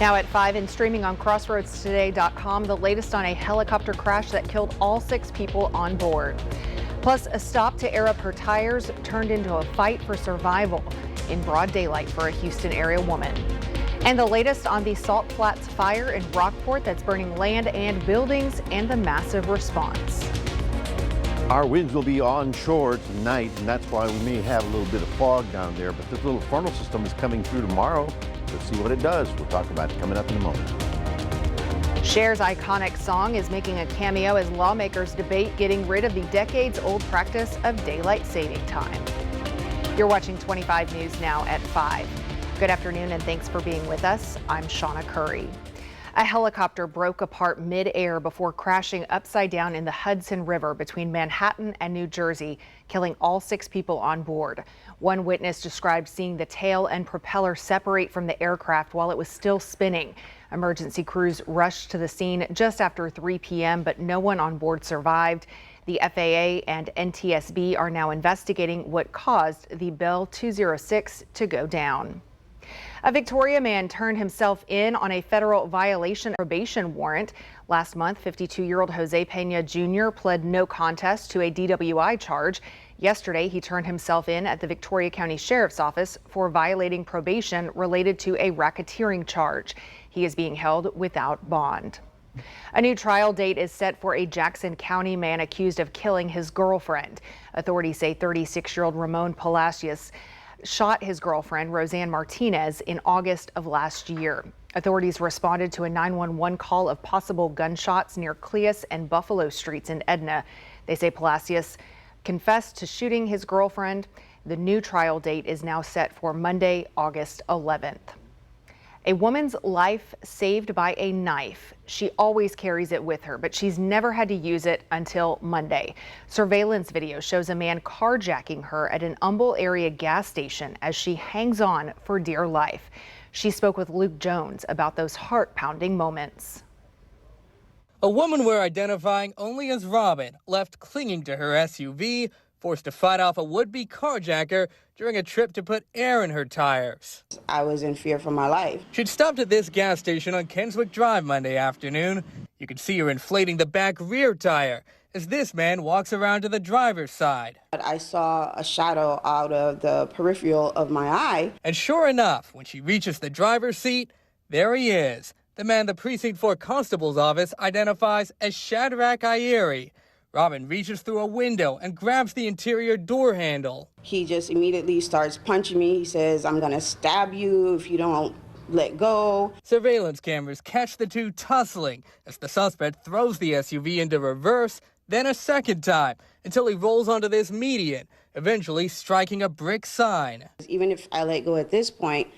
Now at 5 and streaming on crossroadstoday.com, the latest on a helicopter crash that killed all 6 people on board. Plus, a stop to air up her tires turned into a fight for survival in broad daylight for a Houston area woman. And the latest on the Salt Flats fire in Rockport that's burning land and buildings and the massive response. Our winds will be onshore tonight, and that's why we may have a little bit of fog down there. But this little frontal system is coming through tomorrow. Let's see what it does. We'll talk about it coming up in a moment. Cher's iconic song is making a cameo as lawmakers debate getting rid of the decades-old practice of daylight saving time. You're watching 25 News now at 5. Good afternoon and thanks for being with us. I'm Shawna Currie. A helicopter broke apart mid-air before crashing upside down in the Hudson River between Manhattan and New Jersey, killing all 6 people on board. One witness described seeing the tail and propeller separate from the aircraft while it was still spinning. Emergency crews rushed to the scene just after 3 p.m., but no one on board survived. The FAA and NTSB are now investigating what caused the Bell 206 to go down. A Victoria man turned himself in on a federal violation probation warrant. Last month, 52-year-old Jose Pena Jr. pled no contest to a DWI charge. Yesterday, he turned himself in at the Victoria County Sheriff's Office for violating probation related to a racketeering charge. He is being held without bond. A new trial date is set for a Jackson County man accused of killing his girlfriend. Authorities say 36-year-old Ramon Palacios shot his girlfriend, Roseanne Martinez, in August of last year. Authorities responded to a 911 call of possible gunshots near Cleus and Buffalo Streets in Edna. They say Palacios confessed to shooting his girlfriend. The new trial date is now set for Monday, August 11th. A woman's life saved by a knife. She always carries it with her, but she's never had to use it until Monday. Surveillance video shows a man carjacking her at an Humble area gas station as she hangs on for dear life. She spoke with Luke Jones about those heart-pounding moments. A woman we're identifying only as Robin, left clinging to her SUV, forced to fight off a would-be carjacker during a trip to put air in her tires. I was in fear for my life. She'd stopped at this gas station on Kenswick Drive Monday afternoon. You could see her inflating the back rear tire as this man walks around to the driver's side. I saw a shadow out of the peripheral of my eye. And sure enough, when she reaches the driver's seat, there he is, the man the Precinct 4 Constable's office identifies as Shadrach Ayeri. Robin reaches through a window and grabs the interior door handle. He just immediately starts punching me. He says, "I'm going to stab you if you don't let go." Surveillance cameras catch the two tussling as the suspect throws the SUV into reverse, then a second time, until he rolls onto this median, eventually striking a brick sign. Even if I let go at this point,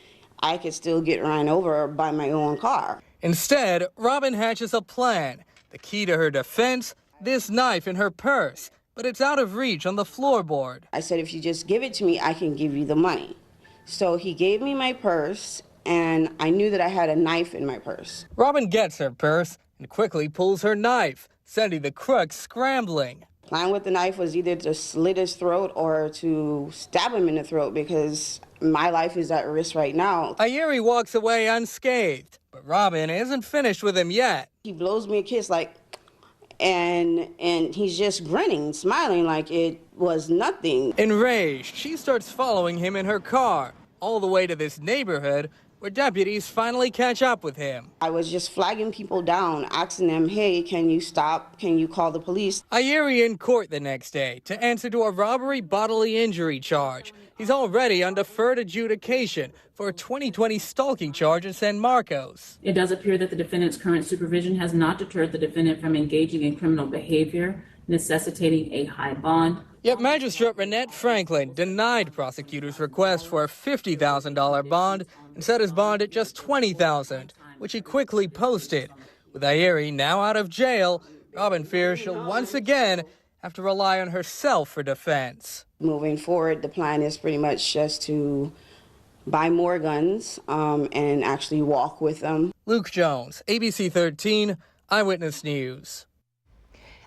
I could still get run over by my own car. Instead, Robin hatches a plan. The key to her defense, this knife in her purse, but it's out of reach on the floorboard. I said, "If you just give it to me, I can give you the money." So he gave me my purse, and I knew that I had a knife in my purse. Robin gets her purse and quickly pulls her knife, sending the crook scrambling. Plan with the knife was either to slit his throat or to stab him in the throat because my life is at risk right now. Ayeri walks away unscathed, but Robin isn't finished with him yet. He blows me a kiss and he's just grinning, smiling like it was nothing. Enraged, she starts following him in her car, all the way to this neighborhood where deputies finally catch up with him. I was just flagging people down, asking them, "Hey, can you stop? Can you call the police?" Ayeri in court the next day to answer to a robbery bodily injury charge. He's already on deferred adjudication for a 2020 stalking charge in San Marcos. It does appear that the defendant's current supervision has not deterred the defendant from engaging in criminal behavior, necessitating a high bond. Yet Magistrate Renette Franklin denied prosecutors' request for a $50,000 bond and set his bond at just $20,000, which he quickly posted. With Ayeri now out of jail, Robin fears she'll once again have to rely on herself for defense. Moving forward, the plan is pretty much just to buy more guns and actually walk with them. Luke Jones, ABC 13, Eyewitness News.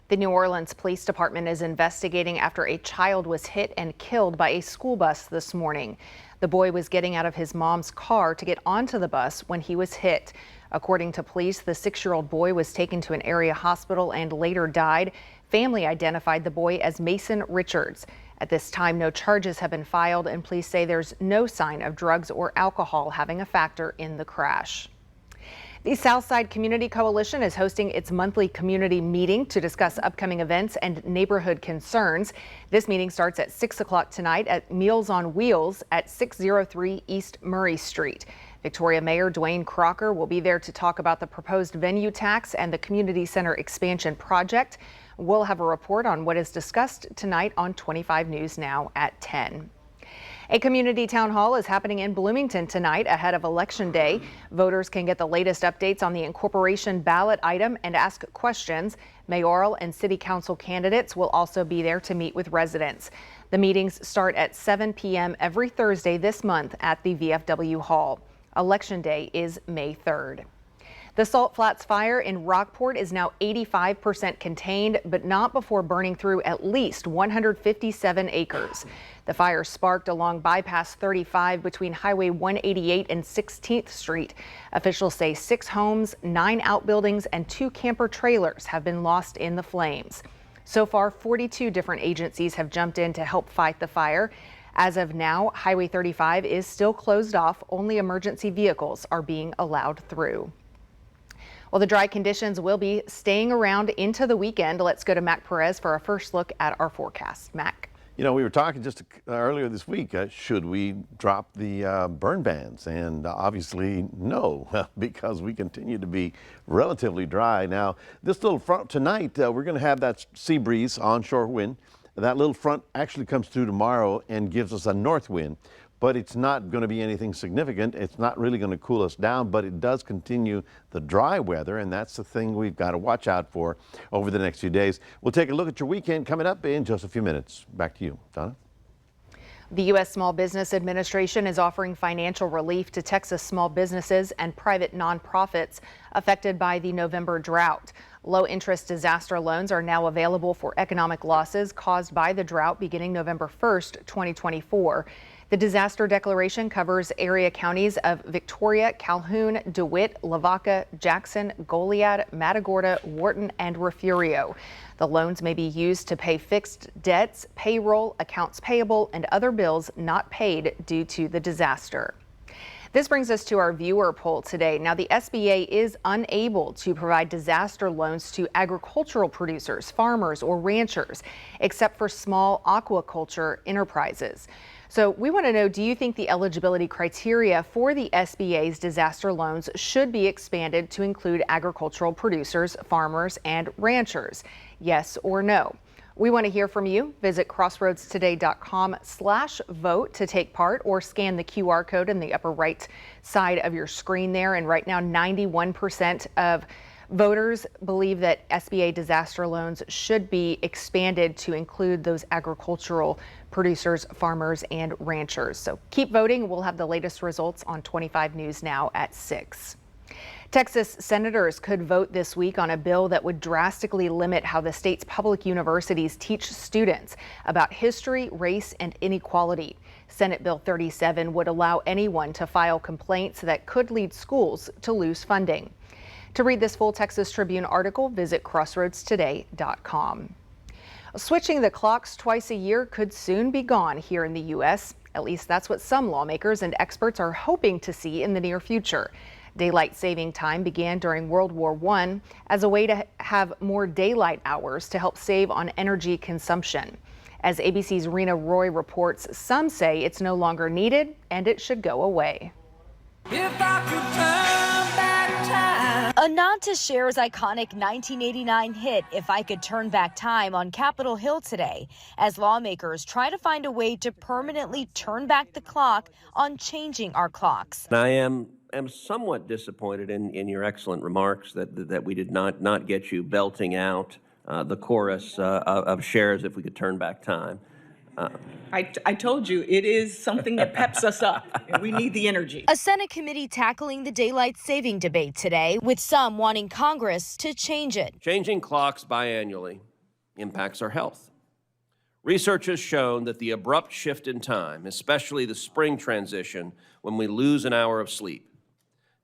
The New Orleans Police Department is investigating after a child was hit and killed by a school bus this morning. The boy was getting out of his mom's car to get onto the bus when he was hit. According to police, the 6-year-old boy was taken to an area hospital and later died. Family identified the boy as Mason Richards. At this time, no charges have been filed, and police say there's no sign of drugs or alcohol having a factor in the crash. The Southside Community Coalition is hosting its monthly community meeting to discuss upcoming events and neighborhood concerns. This meeting starts at 6 o'clock tonight at Meals on Wheels at 603 East Murray Street. Victoria Mayor Dwayne Crocker will be there to talk about the proposed venue tax and the community center expansion project. We'll have a report on what is discussed tonight on 25 News Now at 10. A community town hall is happening in Bloomington tonight ahead of Election Day. Voters can get the latest updates on the incorporation ballot item and ask questions. Mayoral and city council candidates will also be there to meet with residents. The meetings start at 7 p.m. every Thursday this month at the VFW Hall. Election Day is May 3rd. The Salt Flats fire in Rockport is now 85% contained, but not before burning through at least 157 acres. The fire sparked along Bypass 35 between Highway 188 and 16th Street. Officials say 6 homes, 9 outbuildings, and 2 camper trailers have been lost in the flames. So far, 42 different agencies have jumped in to help fight the fire. As of now, Highway 35 is still closed off. Only emergency vehicles are being allowed through. Well, the dry conditions will be staying around into the weekend. Let's go to Mac Perez for a first look at our forecast. Mac. You know, we were talking just earlier this week, should we drop the burn bans? And obviously no, because we continue to be relatively dry. Now, this little front tonight, we're going to have that sea breeze, onshore wind. That little front actually comes through tomorrow and gives us a north wind. But it's not going to be anything significant. It's not really going to cool us down, but it does continue the dry weather, and that's the thing we've got to watch out for over the next few days. We'll take a look at your weekend coming up in just a few minutes. Back to you, Donna. The U.S. Small Business Administration is offering financial relief to Texas small businesses and private nonprofits affected by the November drought. Low-interest disaster loans are now available for economic losses caused by the drought beginning November 1st, 2024. The disaster declaration covers area counties of Victoria, Calhoun, DeWitt, Lavaca, Jackson, Goliad, Matagorda, Wharton, and Refugio. The loans may be used to pay fixed debts, payroll, accounts payable, and other bills not paid due to the disaster. This brings us to our viewer poll today. Now, the SBA is unable to provide disaster loans to agricultural producers, farmers, or ranchers, except for small aquaculture enterprises. So we want to know, do you think the eligibility criteria for the SBA's disaster loans should be expanded to include agricultural producers, farmers, and ranchers? Yes or no? We want to hear from you. Visit crossroadstoday.com/vote to take part, or scan the QR code in the upper right side of your screen there. And right now, 91% of voters believe that SBA disaster loans should be expanded to include those agricultural producers, farmers, and ranchers. So keep voting. We'll have the latest results on 25 News Now at 6. Texas senators could vote this week on a bill that would drastically limit how the state's public universities teach students about history, race, and inequality. Senate Bill 37 would allow anyone to file complaints that could lead schools to lose funding. To read this full Texas Tribune article, visit crossroadstoday.com. Switching the clocks twice a year could soon be gone here in the U.S. At least that's what some lawmakers and experts are hoping to see in the near future. Daylight saving time began during World War I as a way to have more daylight hours to help save on energy consumption. As ABC's Rena Roy reports, some say it's no longer needed and it should go away. If I could turn back time. A nod to Cher's iconic 1989 hit, If I Could Turn Back Time, on Capitol Hill today, as lawmakers try to find a way to permanently turn back the clock on changing our clocks. I am somewhat disappointed in your excellent remarks that we did not get you belting out the chorus of Cher's If We Could Turn Back Time. I told you, it is something that peps us up. We need the energy. A Senate committee tackling the daylight saving debate today, with some wanting Congress to change it. Changing clocks biannually impacts our health. Research has shown that the abrupt shift in time, especially the spring transition when we lose an hour of sleep,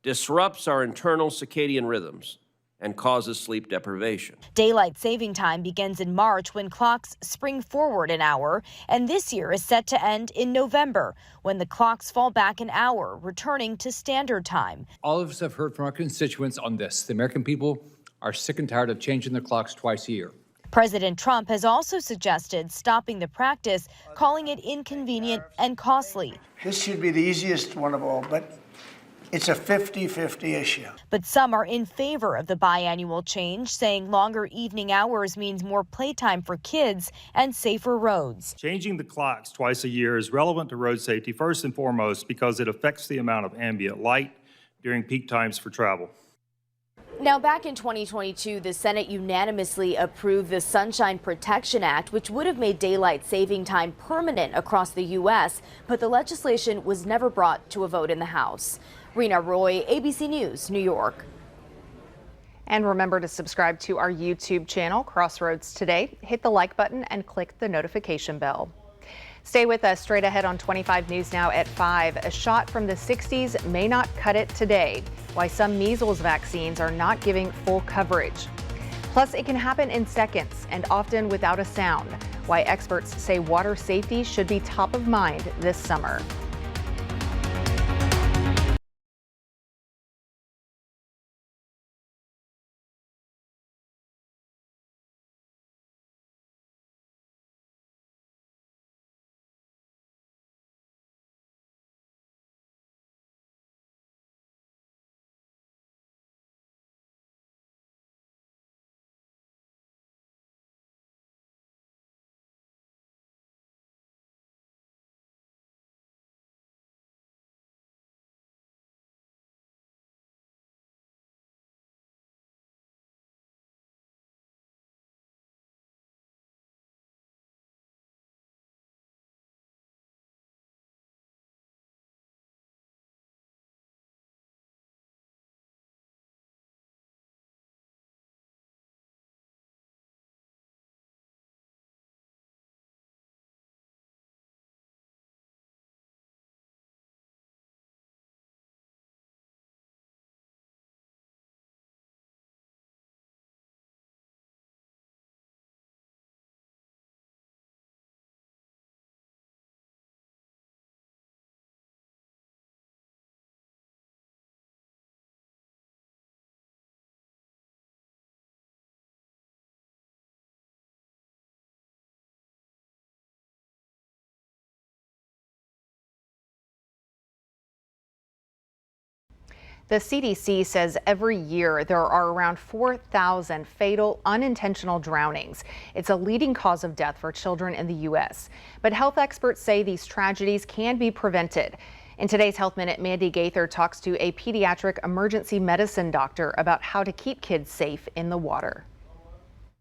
disrupts our internal circadian rhythms and causes sleep deprivation. Daylight saving time begins in March when clocks spring forward an hour, and this year is set to end in November when the clocks fall back an hour, returning to standard time. All of us have heard from our constituents on this. The American people are sick and tired of changing their clocks twice a year. President Trump has also suggested stopping the practice, calling it inconvenient and costly. This should be the easiest one of all, but it's a 50-50 issue. But some are in favor of the biannual change, saying longer evening hours means more playtime for kids and safer roads. Changing the clocks twice a year is relevant to road safety first and foremost because it affects the amount of ambient light during peak times for travel. Now, back in 2022, the Senate unanimously approved the Sunshine Protection Act, which would have made daylight saving time permanent across the U.S., but the legislation was never brought to a vote in the House. Rena Roy, ABC News, New York. And remember to subscribe to our YouTube channel, Crossroads Today. Hit the like button and click the notification bell. Stay with us. Straight ahead on 25 News Now at 5. A shot from the 60s may not cut it today. Why some measles vaccines are not giving full coverage. Plus, it can happen in seconds and often without a sound. Why experts say water safety should be top of mind this summer. The CDC says every year there are around 4,000 fatal unintentional drownings. It's a leading cause of death for children in the U.S. But health experts say these tragedies can be prevented. In today's Health Minute, Mandy Gaither talks to a pediatric emergency medicine doctor about how to keep kids safe in the water.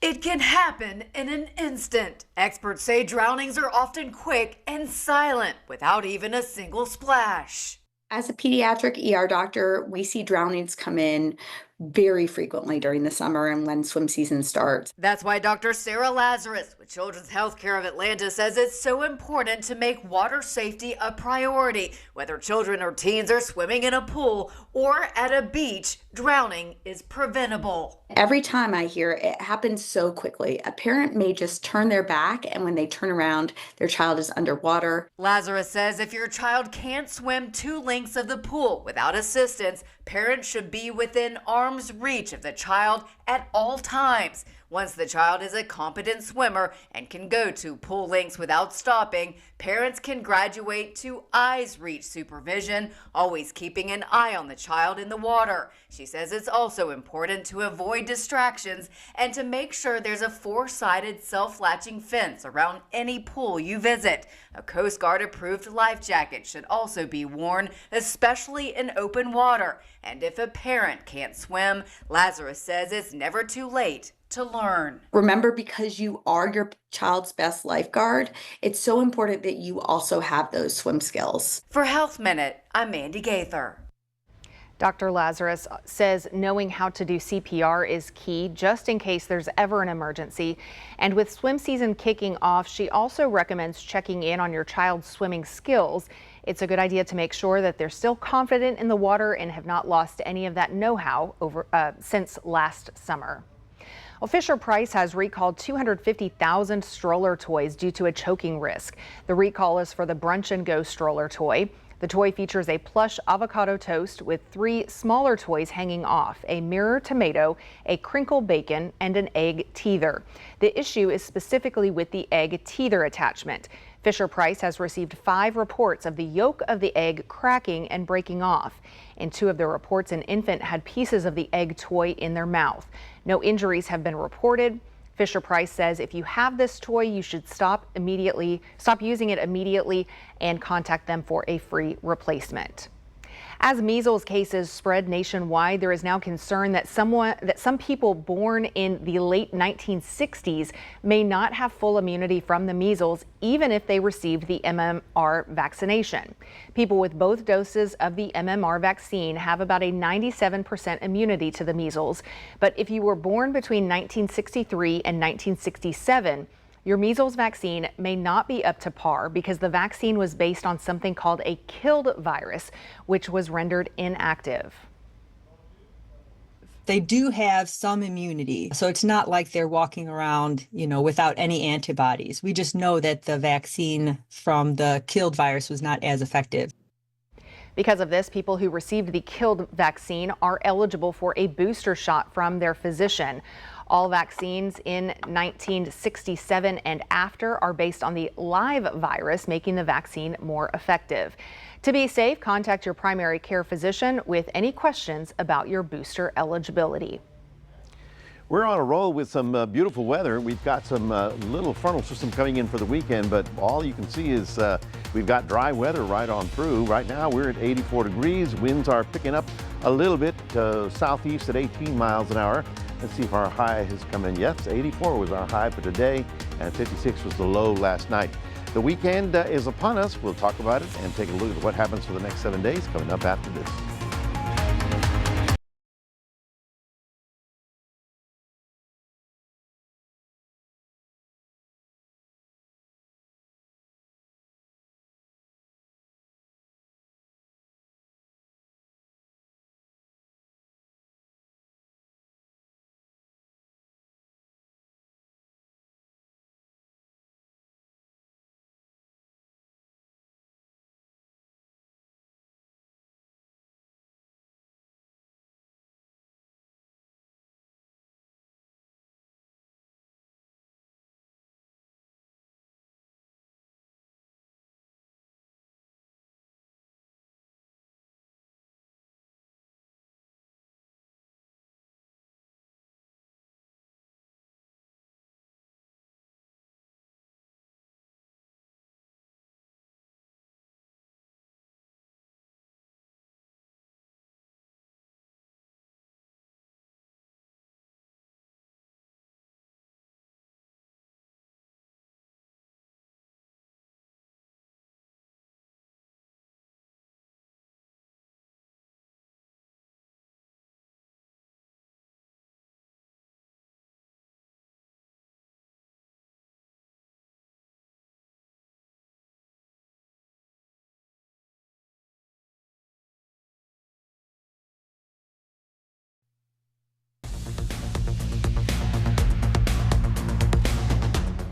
It can happen in an instant. Experts say drownings are often quick and silent without even a single splash. As a pediatric ER doctor, we see drownings come in very frequently during the summer and when swim season starts. That's why Dr. Sarah Lazarus with Children's Healthcare of Atlanta says it's so important to make water safety a priority. Whether children or teens are swimming in a pool or at a beach, drowning is preventable. Every time I hear it happens so quickly. A parent may just turn their back, and when they turn around, their child is underwater. Lazarus says if your child can't swim 2 lengths of the pool without assistance, parents should be within arm's reach of the child at all times. Once the child is a competent swimmer and can go to pool lengths without stopping, parents can graduate to eyes reach supervision, always keeping an eye on the child in the water. She says it's also important to avoid distractions and to make sure there's a 4-sided self-latching fence around any pool you visit. A Coast Guard approved life jacket should also be worn, especially in open water. And if a parent can't swim, Lazarus says it's never too late to learn. Remember, because you are your child's best lifeguard, it's so important that you also have those swim skills. For Health Minute, I'm Mandy Gaither. Dr. Lazarus says knowing how to do CPR is key just in case there's ever an emergency. And with swim season kicking off, she also recommends checking in on your child's swimming skills. It's a good idea to make sure that they're still confident in the water and have not lost any of that know-how since last summer. Well, Fisher-Price has recalled 250,000 stroller toys due to a choking risk. The recall is for the Brunch and Go stroller toy. The toy features a plush avocado toast with 3 smaller toys hanging off, a mirror tomato, a crinkle bacon, and an egg teether. The issue is specifically with the egg teether attachment. Fisher-Price has received 5 reports of the yolk of the egg cracking and breaking off. In 2 of the reports, an infant had pieces of the egg toy in their mouth. No injuries have been reported. Fisher-Price says if you have this toy, you should stop using it immediately and contact them for a free replacement. As measles cases spread nationwide, there is now concern that some people born in the late 1960s may not have full immunity from the measles, even if they received the MMR vaccination. People with both doses of the MMR vaccine have about a 97% immunity to the measles. But if you were born between 1963 and 1967, your measles vaccine may not be up to par because the vaccine was based on something called a killed virus, which was rendered inactive. They do have some immunity, so it's not like they're walking around, without any antibodies. We just know that the vaccine from the killed virus was not as effective. Because of this, people who received the killed vaccine are eligible for a booster shot from their physician. All vaccines in 1967 and after are based on the live virus, making the vaccine more effective. To be safe, contact your primary care physician with any questions about your booster eligibility. We're on a roll with some beautiful weather. We've got some little frontal system coming in for the weekend, but all you can see is we've got dry weather right on through. Right now we're at 84 degrees. Winds are picking up a little bit southeast at 18 miles an hour. Let's see if our high has come in. Yes, 84 was our high for today, and 56 was the low last night. The weekend is upon us. We'll talk about it and take a look at what happens for the next 7 days coming up after this.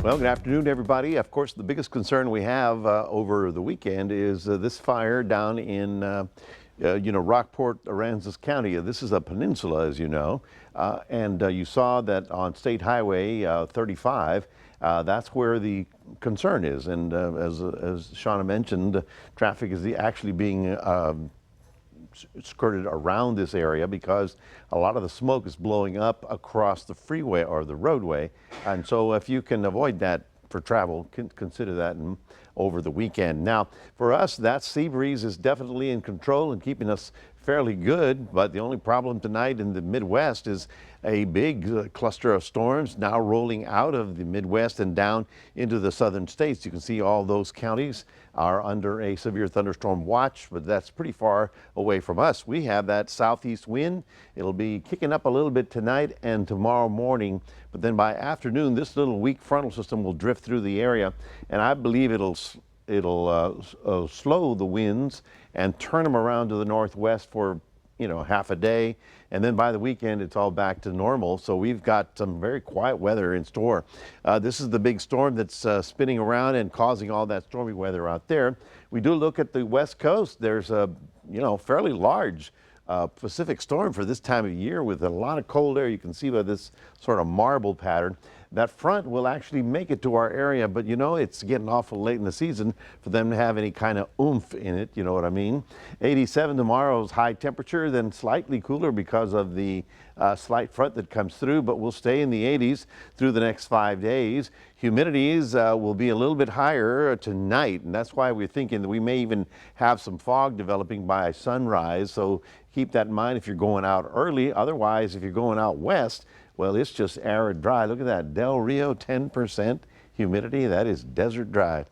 Well, good afternoon, everybody. Of course, the biggest concern we have over the weekend is this fire down in, Rockport, Aransas County. This is a peninsula, as you know, and you saw that on State Highway 35. That's where the concern is, and as Shawna mentioned, traffic is actually being skirted around this area because a lot of the smoke is blowing up across the freeway or the roadway. And so if you can avoid that for travel, consider that over the weekend. Now, for us, that sea breeze is definitely in control and keeping us fairly good, but the only problem tonight in the Midwest is a big cluster of storms now rolling out of the Midwest and down into the southern states. You can see all those counties are under a severe thunderstorm watch, but that's pretty far away from us. We have that southeast wind. It'll be kicking up a little bit tonight and tomorrow morning, but then by afternoon, this little weak frontal system will drift through the area, and I believe it'll slow the winds and turn them around to the northwest for half a day, and then by the weekend it's all back to normal. So we've got some very quiet weather in store. This is the big storm that's spinning around and causing all that stormy weather out there. We do look at the west coast. There's a fairly large Pacific storm for this time of year with a lot of cold air. You can see by this sort of marble pattern. That front will actually make it to our area, but it's getting awful late in the season for them to have any kind of oomph in it, you know what I mean? 87 tomorrow's high temperature, then slightly cooler because of the slight front that comes through, but we'll stay in the 80s through the next 5 days. Humidities will be a little bit higher tonight, and that's why we're thinking that we may even have some fog developing by sunrise, so keep that in mind if you're going out early. Otherwise, if you're going out west, well, it's just arid dry. Look at that, Del Rio, 10% humidity. That is desert dry.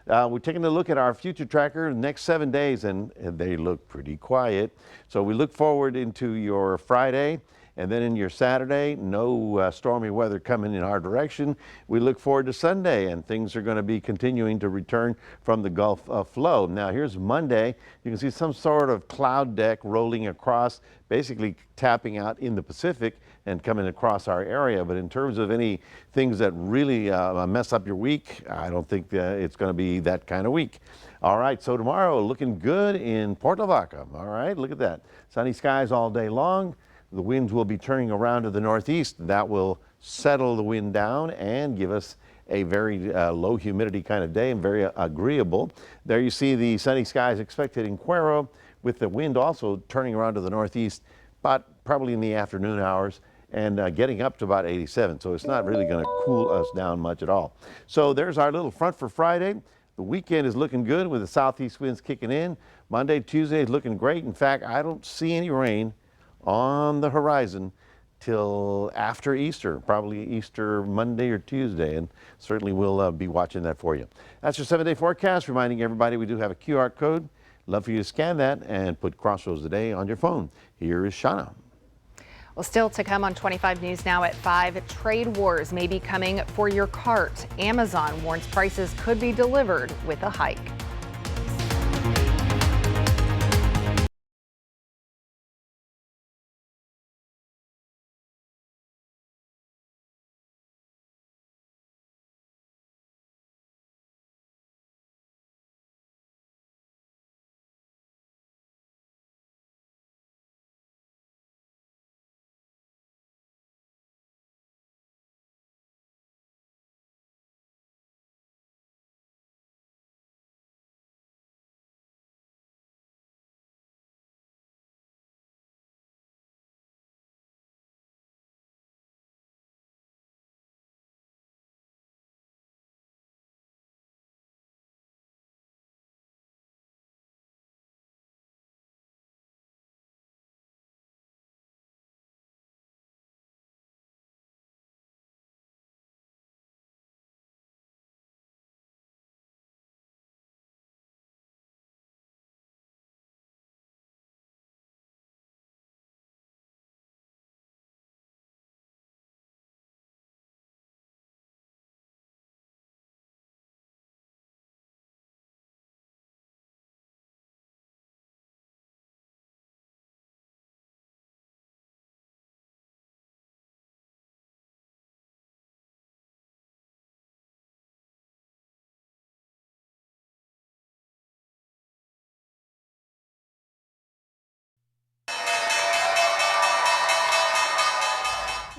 We're taking a look at our future tracker the next 7 days, and they look pretty quiet. So we look forward into your Friday, and then in your Saturday, no stormy weather coming in our direction. We look forward to Sunday, and things are going to be continuing to return from the Gulf flow. Now, here's Monday. You can see some sort of cloud deck rolling across, basically tapping out in the Pacific and coming across our area. But in terms of any things that really mess up your week, I don't think it's going to be that kind of week. All right, so tomorrow looking good in Port Lavaca. All right, look at that. Sunny skies all day long. The winds will be turning around to the northeast. That will settle the wind down and give us a very low humidity kind of day and very agreeable. There you see the sunny skies expected in Cuero, with the wind also turning around to the northeast, but probably in the afternoon hours, and getting up to about 87. So it's not really going to cool us down much at all. So there's our little front for Friday. The weekend is looking good with the southeast winds kicking in. Monday, Tuesday is looking great. In fact, I don't see any rain on the horizon till after Easter, probably Easter Monday or Tuesday, and certainly we'll be watching that for you. That's your 7-day forecast, reminding everybody we do have a QR code. Love for you to scan that and put Crossroads Today on your phone. Here is Shawna. Well, still to come on 25 News Now at 5, trade wars may be coming for your cart. Amazon warns prices could be delivered with a hike.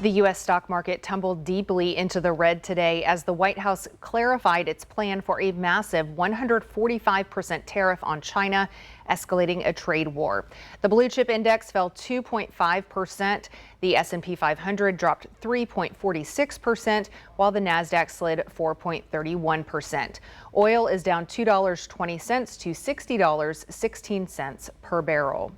The U.S. stock market tumbled deeply into the red today as the White House clarified its plan for a massive 145% tariff on China, escalating a trade war. The blue chip index fell 2.5%. The S&P 500 dropped 3.46%, while the Nasdaq slid 4.31%. Oil is down $2.20 to $60.16 per barrel.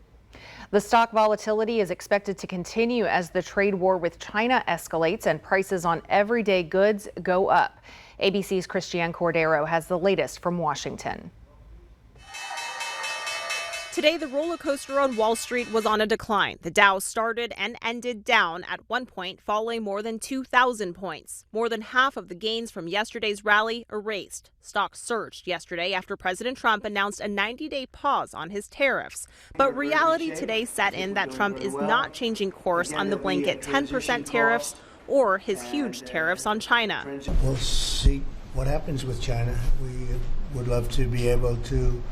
The stock volatility is expected to continue as the trade war with China escalates and prices on everyday goods go up. ABC's Christiane Cordero has the latest from Washington. Today, the roller coaster on Wall Street was on a decline. The Dow started and ended down, at one point falling more than 2,000 points. More than half of the gains from yesterday's rally erased. Stocks surged yesterday after President Trump announced a 90-day pause on his tariffs. But reality today set in that Trump is not changing course on the blanket 10% tariffs or his huge tariffs on China. We'll see what happens with China. We would love to be able to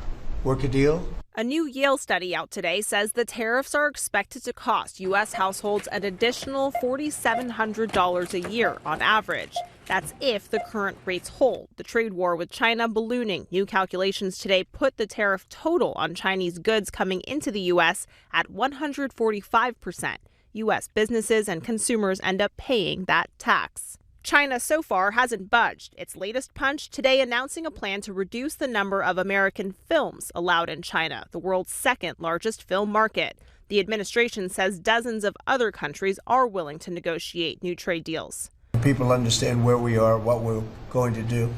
work a deal. A new Yale study out today says the tariffs are expected to cost U.S. households an additional $4,700 a year on average. That's if the current rates hold. The trade war with China ballooning. New calculations today put the tariff total on Chinese goods coming into the U.S. at 145%. U.S. businesses and consumers end up paying that tax. China so far hasn't budged. Its latest punch today announcing a plan to reduce the number of American films allowed in China, the world's second largest film market. The administration says dozens of other countries are willing to negotiate new trade deals. People understand where we are, what we're going to do,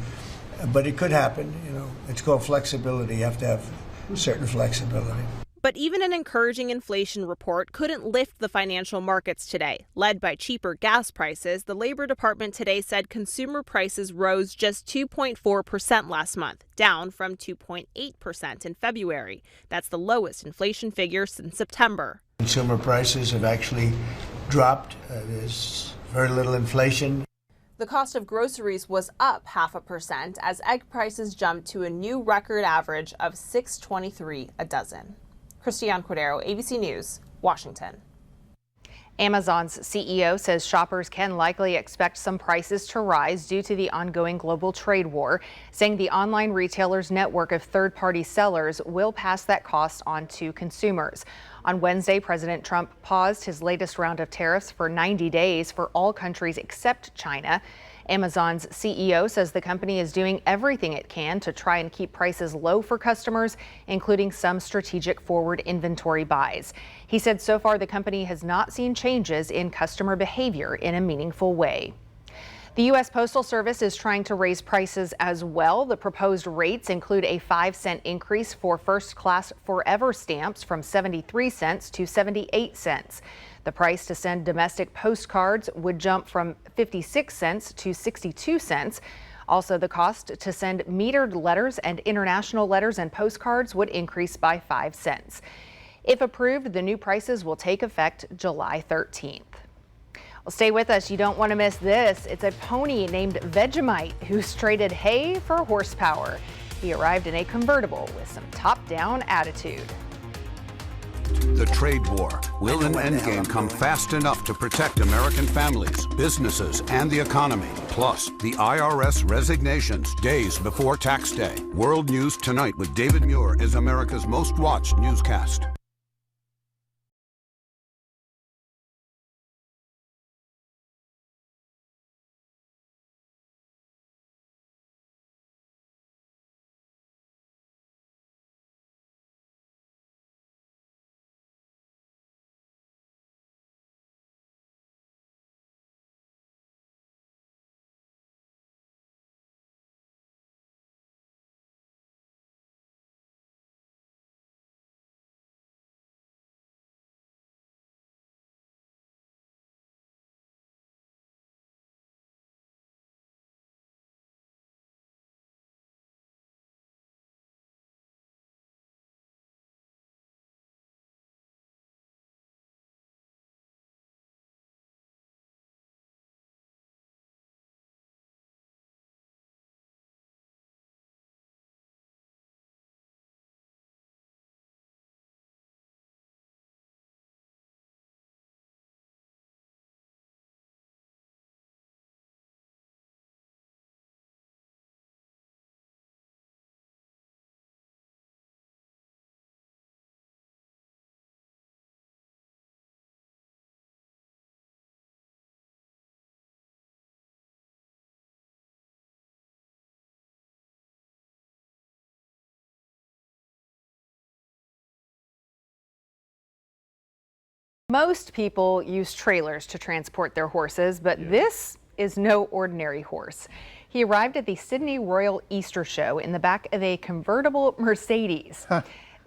but it could happen. It's called flexibility. You have to have certain flexibility. But even an encouraging inflation report couldn't lift the financial markets today. Led by cheaper gas prices, the Labor Department today said consumer prices rose just 2.4% last month, down from 2.8% in February. That's the lowest inflation figure since September. Consumer prices have actually dropped. There's very little inflation. The cost of groceries was up 0.5% as egg prices jumped to a new record average of $6.23 a dozen. Christiane Cordero, ABC News, Washington. Amazon's CEO says shoppers can likely expect some prices to rise due to the ongoing global trade war, saying the online retailer's network of third-party sellers will pass that cost on to consumers. On Wednesday, President Trump paused his latest round of tariffs for 90 days for all countries except China. Amazon's CEO says the company is doing everything it can to try and keep prices low for customers, including some strategic forward inventory buys. He said so far the company has not seen changes in customer behavior in a meaningful way. The U.S. Postal Service is trying to raise prices as well. The proposed rates include a 5-cent increase for first-class Forever stamps from 73 cents to 78 cents. The price to send domestic postcards would jump from 56 cents to 62 cents. Also, the cost to send metered letters and international letters and postcards would increase by 5 cents. If approved, the new prices will take effect July 13th. Well, stay with us. You don't want to miss this. It's a pony named Vegemite who's traded hay for horsepower. He arrived in a convertible with some top-down attitude. The trade war. Will an endgame come fast enough to protect American families, businesses, and the economy? Plus, the IRS resignations days before tax day. World News Tonight with David Muir is America's most watched newscast. Most people use trailers to transport their horses, but this is no ordinary horse. He arrived at the Sydney Royal Easter Show in the back of a convertible Mercedes.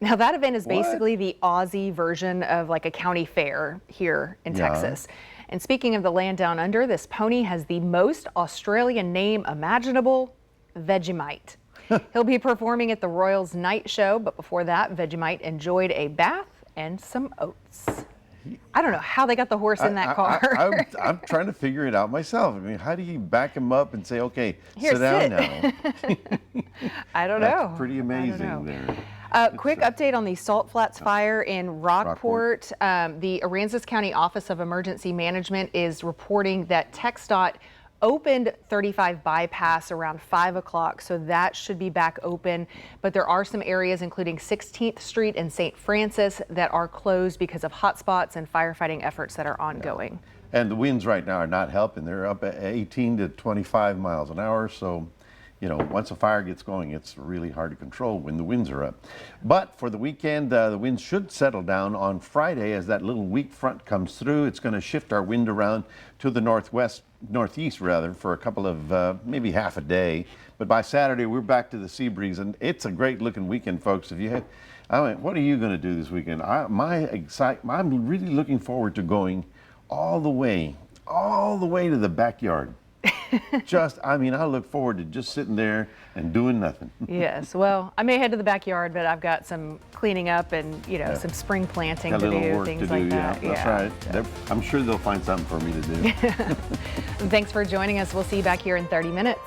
Now that event is basically the Aussie version of like a county fair here in Texas. And speaking of the land down under, this pony has the most Australian name imaginable, Vegemite. He'll be performing at the Royals night show, but before that, Vegemite enjoyed a bath and some oats. I don't know how they got the horse in that car. I'm trying to figure it out myself. I mean, how do you back him up and say, okay, Here, sit down now? I don't know. That's pretty amazing there. Quick update on the Salt Flats fire in Rockport. The Aransas County Office of Emergency Management is reporting that TxDOT opened 35 bypass around 5 o'clock, so that should be back open. But there are some areas, including 16th Street and St. Francis, that are closed because of hotspots and firefighting efforts that are ongoing. And the winds right now are not helping. They're up at 18 to 25 miles an hour, so you know, once a fire gets going, it's really hard to control when the winds are up. But for the weekend, the winds should settle down on Friday as that little weak front comes through. It's going to shift our wind around to the northeast rather, for a couple of, maybe half a day. But by Saturday, we're back to the sea breeze, and it's a great looking weekend, folks. If you have, I mean, what are you going to do this weekend? I'm really looking forward to going all the way to the backyard. I look forward to just sitting there and doing nothing. Yes, well, I may head to the backyard, but I've got some cleaning up and, you know, some spring planting to do, things like that. That's right. I'm sure they'll find something for me to do. Thanks for joining us. We'll see you back here in 30 minutes.